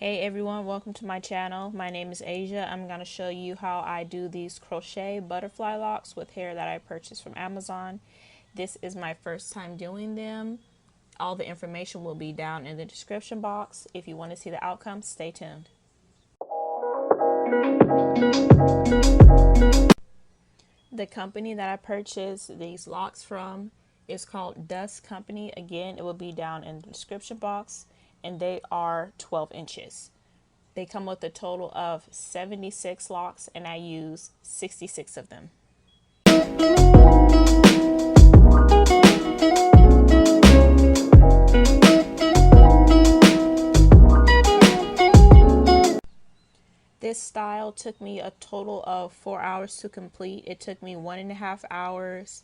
Hey everyone, welcome to my channel. My name is Asia. I'm going to show you how I do these crochet butterfly locks with hair that I purchased from Amazon. This is my first time doing them. All the information will be down in the description box. If you want to see the outcome, stay tuned. The company that I purchased these locks from is called Dust Company. Again, it will be down in the description box, and they are 12 inches. They come with a total of 76 locks, and I use 66 of them. This style took me a total of 4 hours to complete. It took me 1.5 hours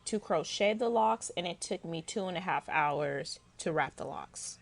to crochet the locks, and it took me 2.5 hours to wrap the locks.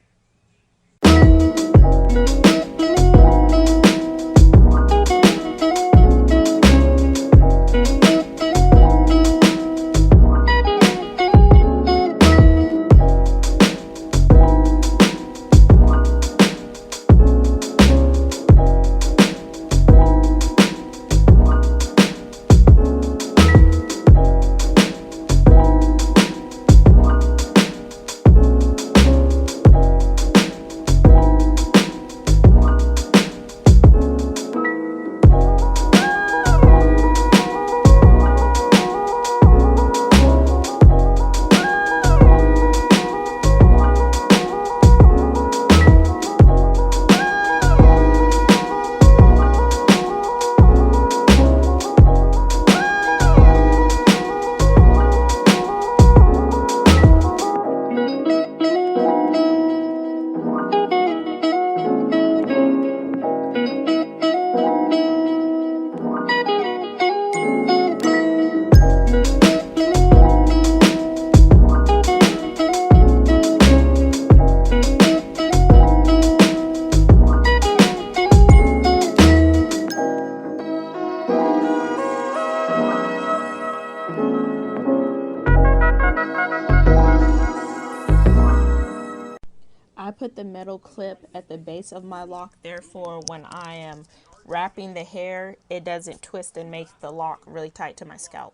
I put the metal clip at the base of my lock, therefore when I am wrapping the hair, it doesn't twist and make the lock really tight to my scalp.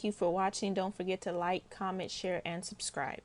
Thank you for watching. Don't forget to like, comment, share, and subscribe.